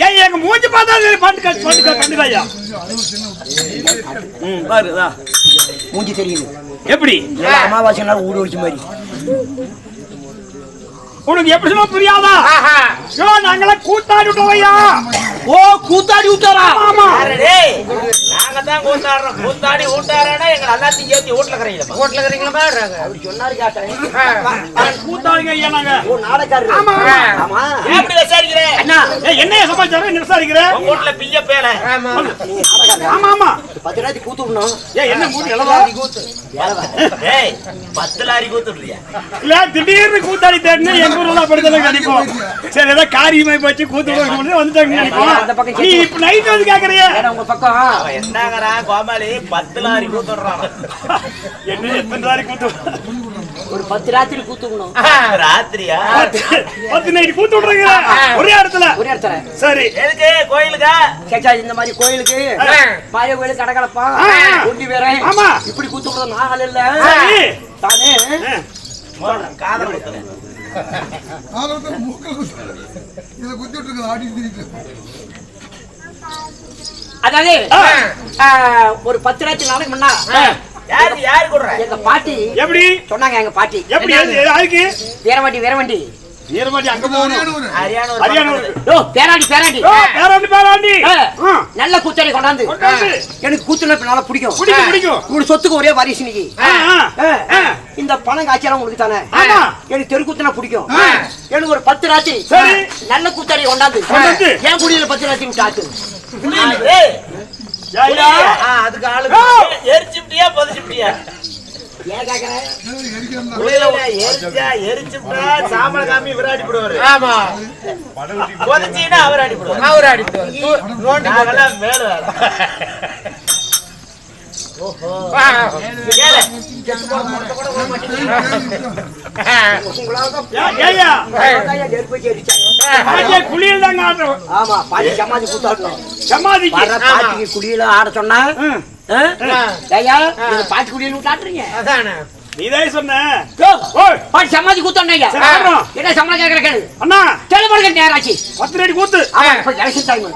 ஏய் எங்க மூஞ்சி பார்த்தா கண்டுக்காயா பாருதா மூஞ்சி தெரியுது எப்படி அமாவாசை நாள் ஊடு வச்ச மாதிரி உனக்கு எப்படி சொல்ல புரியாதா நாங்கள கூத்தாடி விட்டோம்யா ஓ கூத்தாடி விட்டாரா ஆமா நாங்க தான் கூத்தாடுறோம் கூத்தாடி விட்டாரனா எங்க எல்லாத்தையும் ஏத்தி வீட்ல கறீங்களா வீட்ல கறீங்களா அவர் சொன்னாரு கேட்டேன் கூத்தாடிங்க ஐயா நாங்க ஓ நாடகாரர் ஆமா ஆமா எப்படி விசாரிக்கிறேன் அண்ணா என்னைய சமாச்சாரம் என்ன விசாரிக்கிறேன் உங்க வீட்ல பிய்ய பேல ஆமா ஆமா ஆமா 10 நாளைக்கு கூத்து விடணும் என்ன மூடி எலவா கூத்து ஏய் 10 லாரி கூத்துறியா இல்ல திடீர்னு கூத்தாடி தேடினா எங்க ஊர்ல படுதல கடிப்போம் சரி ஏதோ காரியமாய் போச்சு கூத்து வந்துட்டாங்க நினைப்போம் நீ இப்ப நைட் வந்து கேக்குறியா உங்க பக்கம் என்னங்கறா கோமாளி 10 லாரி கூத்துறான் என்ன எத்தனை லாரி கூத்து ஒரு 10 ராத்திரி கூத்து விடணும் ராத்திரியா 10 நைட் கூத்து விடுறீங்க ஒரே இடத்துல சரி எதுக்கு கோயிலுக்கா கேச்சா இந்த மாதிரி கோயிலுக்கு மாரிய கோயிலுக்கு கடகலப்பா ஒண்டி வேற ஆமா இப்படி கூத்து விடுறது நான் இல்ல தானே காதல் குத்துறேன் இத குத்திட்டு இருக்கு ஆடி திரிட்டு அதாவது ஒரு 10 ராத்திரி நாளைக்கு முன்னா யாரு குடுற எங்க பாட்டி எப்படி சொன்னாங்க எங்க பாட்டி எப்படி அதுக்கு வீரவண்டி வீரமாடி அங்க போகணும் ஹரியானா ஓ பேராண்டி பேராண்டி நல்ல கூத்தாடி கொண்டாந்து எனக்கு கூத்துனா நல்லா பிடிக்கும் உங்களுக்கு சொத்துக்கு ஒரே வாரிசு இன்னைக்கு இந்த பணம் காய்ச்சலாம் உங்களுக்கு தானே எனக்கு தெரு கூத்துனா பிடிக்கும் எனக்கு ஒரு 10 ராத்திரி நல்ல கூத்தாடி கொண்டாந்து ஏன் குடியில 10 ராத்திரி விட்டாச்சு அதுக்கு ஆளு எரிச்சுட்டியா பதிச்சுட்டியா ஏன் கேக்குறேன் எரிச்சுட்டா சாம்பல் காமி விராடி போடுவாரு ஆமா பொதிச்சீனா அவர் அடி போடுவாரு அவர் அடி போடுவாரு மேல குடியில ஆட சொன்னா பாட்டி குடியில விட்டாட்டுறீங்க சொன்ன சமாதி கூத்தோம் என்ன சம்பளம் கேக்குற கேளு அண்ணா கேள்வி நேரம் ஆச்சு 10 அடி கூத்து எலெக்ஷன் டைம்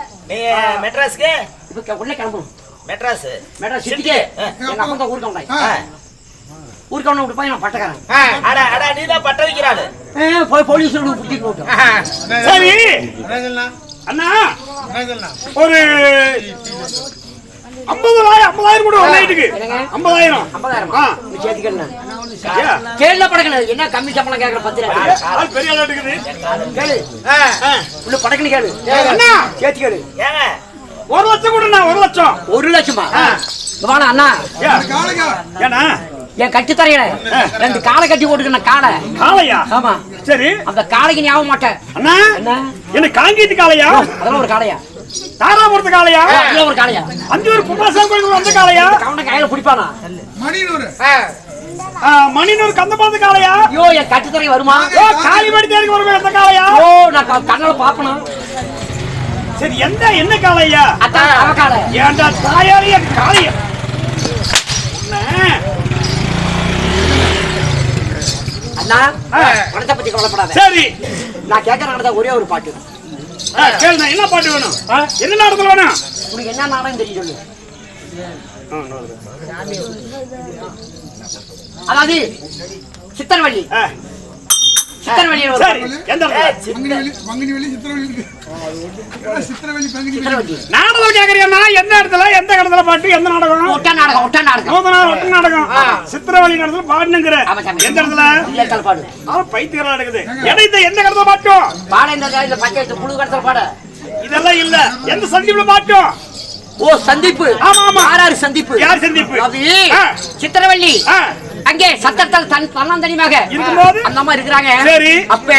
மெட்ராஸ்க்கு இப்ப உடனே கிளம்பும் மெட்ராஸ் சிட்டிக்கு எங்க அப்பா தான் ஊருக்கு விட்டு போய் நான் பட்டக்காரன் நீதான் பட்ட வைக்கிறாரு போய் போலீஸ் பிடிச்சிட்டு சரி அண்ணா ஒரு 50,000 கூட ஒரு நைட்டுக்கு 50,000 சேர்த்துக்கணும் கேள்ல படக்கல என்ன கம்மி சம்பளம் கேக்குற 10 பெரிய ஆளா இருக்குது கேளு உள்ள படக்கணும் கேளு அண்ணா சேர்த்து கேளு 1 லட்சம் கூட 1 லட்சம் 1 லட்சமா வாடா அண்ணா ஏனா என் கட்டி தரையில 2 காளை கட்டி போட்டுக்கணும் காளையா ஆமா சரி அந்த காளைக்கு ஞாபகம் மாட்டேன் அண்ணா என்ன காங்கேத்து காளையா அதெல்லாம் ஒரு காளையா தாராபுரத்து காளையா அதெல்லாம் ஒரு காளையா அஞ்சூர் குமாரசாமி கோயிலுக்கு வந்த காளையா கவன கையில பிடிப்பானா மணினூர் கந்தபாத்து காளையா ஐயோ என் கட்டி தரை வருமா காளிமணி தேருக்கு வருமே அந்த காளையா ஓ நான் கண்ணால பாப்பணும் சரி என்ன காளையா அதான் அவ காளை ஏண்டா தாயாரியா காளையா அண்ணா பணத்தை பத்தி கவலைப்படாத சரி நான் கேட்கறேன் ஒரே ஒரு பாட்டு கேளு என்ன பாட்டு வேணும் என்ன நாடகம் வேணும் உனக்கு என்ன நாடகம் தெரியும் சொல்லு அதாவது சித்தர்வள்ளி நாடகம் கேக்குறீங்கன்னா எந்த இடத்துல எந்த இடத்துல பாட்டு எந்த நாடகம் ஒட்ட நாடகம் சித்திரவழி நடத்துல பாடுங்கிற எந்த இடத்துல பாடு பைத்தியரா நடக்குது எந்த இடத்துல பாட்டும் பாட இந்த பஞ்சாயத்து புழு கடத்துல பாட இதெல்லாம் இல்ல எந்த சந்திப்புல பாட்டும் ஓ சந்திப்பு ஆமா ஆமா யார் சந்திப்பு யார் சந்திப்பு அது சித்திரவள்ளி அங்கே சத்தத்தால் தன்னந்தனியாக இருக்கும்போது அந்த அம்மா இருக்கிறாங்க சரி அப்ப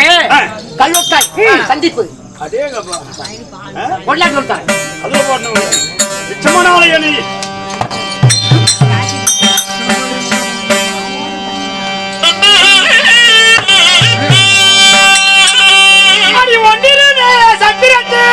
கல்வெட்டாய் சந்திப்பு அடேங்கப்பா கொள்ளாட்டு விட்டாங்க அதோ போடணும் நிச்சயமான ஆளையா நீ சத்திரத்தை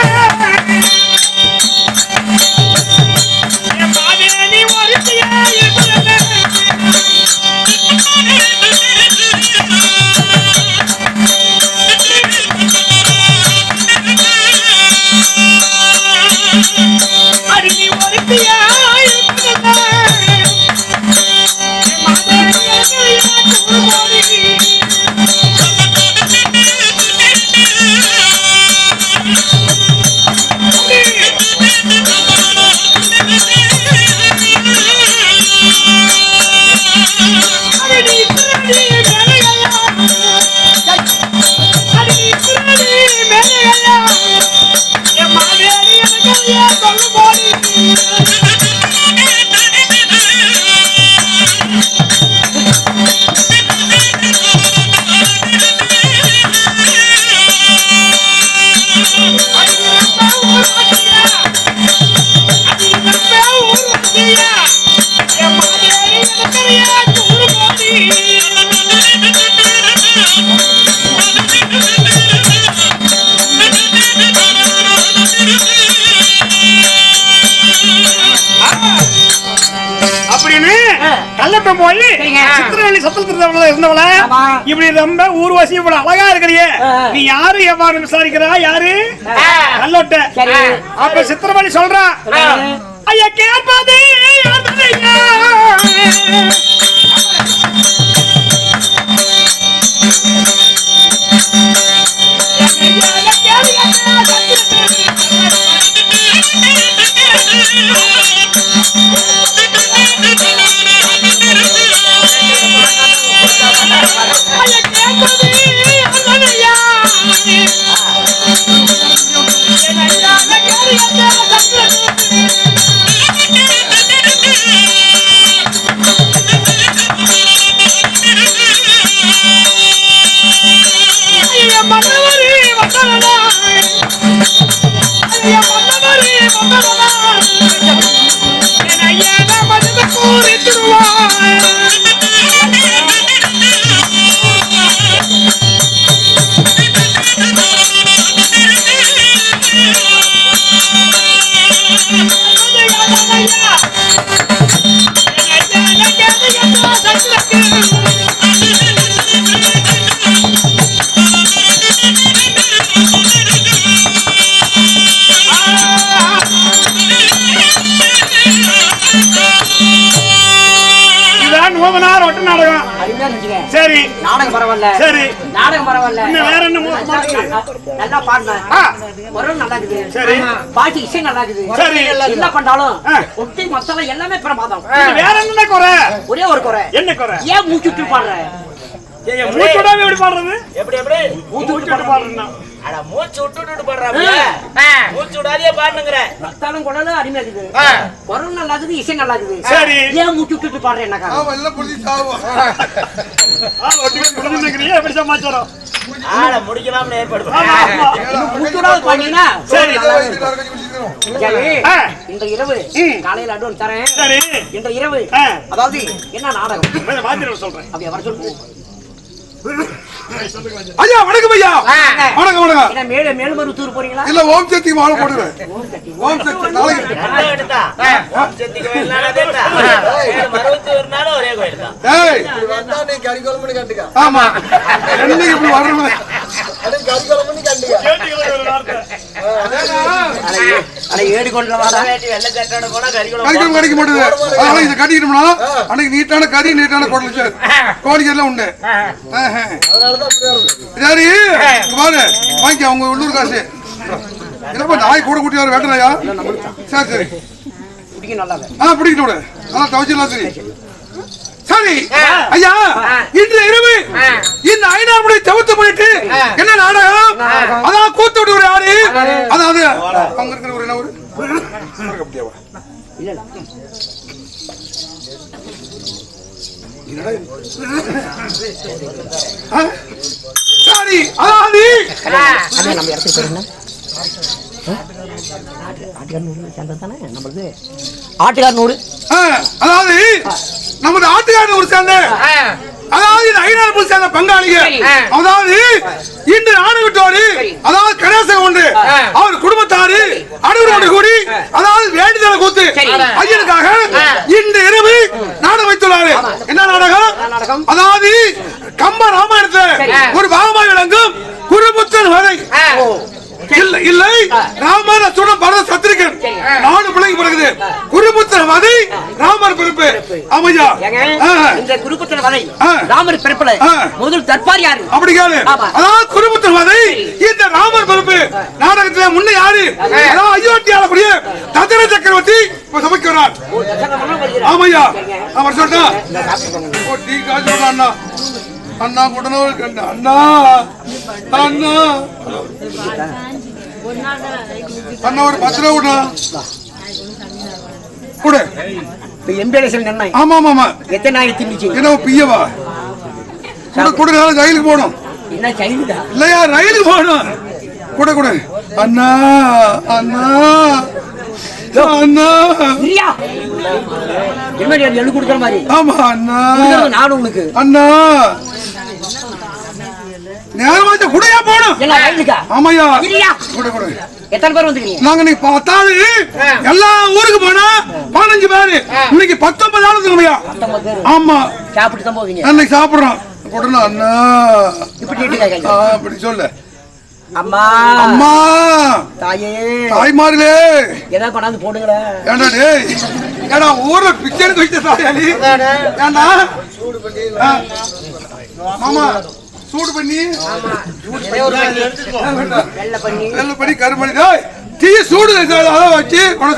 கூட்டம் போய் சித்திரவள்ளி சத்திரத்துல இருந்தவள இப்படி ரொம்ப ஊர்வசி இவ்வளவு அழகா இருக்கிறியே நீ யாரு எவ்வாறு விசாரிக்கிறா யாரு நல்லோட்ட அப்ப சித்திரவள்ளி சொல்றா ஐயா கேட்பாதே சரி நாடகம் பரவாயில்ல சரி நாடகம் பரவாயில்ல வேற என்ன நல்லா பாடுனேன் குரல் நல்லா இருக்குது சரி பாட்டு இசை நல்லா இருக்குது சரி என்ன பண்ணாலும் ஒட்டி மசாலா எல்லாமே பிரமாதம் வேற என்ன குறை ஒரே ஒரு குறை என்ன குறை ஏன் மூச்சு விட்டு பாடுற மூச்சு விடாம எப்படி பாடுறது எப்படி எப்படி மூச்சு விட்டு பாடுறா அட மூச்சு விட்டுட்டு பாடுறாப்ல மூச்சு விடாதே பாடுங்கற மத்தாலும் குரல் அருமையா இருக்குது குரல் நல்லா இருக்குது இசை நல்லா இருக்குது சரி ஏன் மூச்சு விட்டு பாடுற என்ன காரணம் அவன் எல்லாம் புரிஞ்சு சாவா ஒட்டிக்கு புரிஞ்சுக்கிறீங்க எப்படி சமாச்சாரம் ஆட முடிக்கலாம்னு ஏற்பாடு மூச்சு விடாத பாடுனீனா சரி சரி இந்த இரவு காலையில அட்வான்ஸ் தரேன் சரி இந்த இரவு அதாவது என்ன நாடகம் மாதிரி சொல்றேன் அப்படி வர சொல்லு ஐயா வணக்கம் ஐயா வணக்கம் வணக்கம் என்ன மேல்மருவத்தூர் போறீங்களா இல்ல ஓம் சக்தி மாலை போடுறேன் ஓம் சக்தி நாளைக்கு எடுத்தா ஓம் சக்திக்கு வேலான தேட்டா மருவத்தூர்னால ஒரே கோயில் தான் ஏய் வந்தா நீ கரிகோல் பண்ணி கண்டுக்க ஆமா என்னைக்கு இப்படி வரணும் அட கரிகோல் பண்ணி கண்டுக்க அட ஏடு கொண்டு வாடா வேட்டி வெள்ளை சட்டோட போனா கரிகோல் கறிக்கும் கிடைக்க மாட்டேது அதனால இதை கட்டிக்கிட்டோம்னா அன்னைக்கு நீட்டான கறி நீட்டான குடல் சார் கோழி எல்லாம் உண்டு அதனாலதான் அப்படியே இருக்கு சரி இங்க பாரு வாங்கிக்க உங்க உள்ளூர் காசு என்னப்பா நாய் கூட கூட்டி வர வேட்டலையா சரி சரி குடிக்க நல்லா பிடிக்கிட்டு விடு நல்லா துவைச்சிடலாம் சரி சரி ஐயா இன்று இரவு இந்த ஐநாவுடைய தவிர்த்து பண்ணிட்டு என்ன நாடகம் அதான் கூத்து விட்டு ஒரு ஆடு அதாவது அவங்க இருக்கிற ஒரு என்ன ஒரு இல்ல சரி அதாவது நம்ம இடத்துக்கு போறோம் ஆட்டுக்கார் நூறு அதாவது நமது ஆட்டுக்காரன் ஒரு சேர்ந்த அதாவது ஐநாள் சேர்ந்த பங்காளிகள் அதாவது இன்று நாடகத்தோடு அதாவது கணேசன் ஒன்று அவர் குடும்பத்தாரு அனைவரோடு கூடி அதாவது வேண்டுதலை கூத்து ஐயனுக்காக இன்று இரவு நாடகம் வைத்துள்ளாரு என்ன நாடகம் அதாவது கம்ப ராமாயணத்துல ஒரு பாகமாக விளங்கும் குருபுத்தன் வரை இல்ல இல்லை ராமர் அசுரன் பரத சத்திரிகன் 4 பிள்ளைங்க பிறகுது குருபுத்திர வதை ராமர் பிறப்பு ஆமையா இந்த குருபுத்திர வதை ராமர் பிறப்புல முதல் தர்பார் யாரு அப்படி கேளு அதாவது குருபுத்திர வதை இந்த ராமர் பிறப்பு நாடகத்துல முன்ன யாரு அதாவது அயோத்தியால கூடிய தசர சக்கரவர்த்தி இப்ப சபைக்கு வரார் ஆமையா அவர் சொல்றா டீ காசு அண்ணா அண்ணா கூடனூர் கண்ணா அண்ணா அண்ணா அண்ணா ஒரு 10 ரூபா கூட எம்பேலேஷன் என்ன ஆமா ஆமா எத்தனை நாய் தின்னுச்சு என்ன பியவா கூட கூட நாளை ரயிலுக்கு போகணும் என்ன சைல்டா இல்லையா ரயிலுக்கு போகணும் கூட கூட அண்ணா அண்ணா அண்ணா பிரியா என்ன எழுதி கொடுக்குற மாதிரி ஆமா அண்ணா நானும் உனக்கு அண்ணா நேரமாச்சு குடையா போகணும். என்ன வயலுக்கா? ஆமாய்யா. இல்லையா? குடு, குடு. எத்தனை பேர் வந்துக்கிறீங்க? நாங்க இன்னைக்கு 10வது எல்லா ஊருக்கு போனா 15 பேரு. இன்னைக்கு 19 ஆள் இருக்குமையா. 19 பேர். ஆமா. சாப்பிட்டு தான் போவீங்க. இன்னைக்கு சாப்பிடுறோம். கொடுனா அண்ணா. இப்படி கேட்டீங்க. அப்படி சொல்லு. அம்மா. அம்மா. தாயே. தாய்மார்களே. ஏதா கொண்டாந்து போடுங்கடா. ஏண்டா டேய். ஏடா ஊர்ல பிச்சைக்கு வச்ச தாயாளி. ஏண்டா? சூடு பண்ணி. மாமா சூடு பண்ணி. ஆமா. வெள்ள பண்ணி கருமணி. டேய் டீ சூடு வச்சு கொண்டு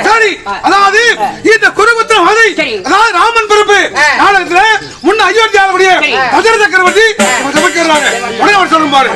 சரி. அதாவது இந்த குருகுத்திரம் வதை அதாவது ராமன் பிறப்பு நாடகத்துல முன்ன அயோத்தியாவுடைய தசரத சக்கரவர்த்தி சமைக்கிறாங்க. உடனே சொல்லும் பாரு.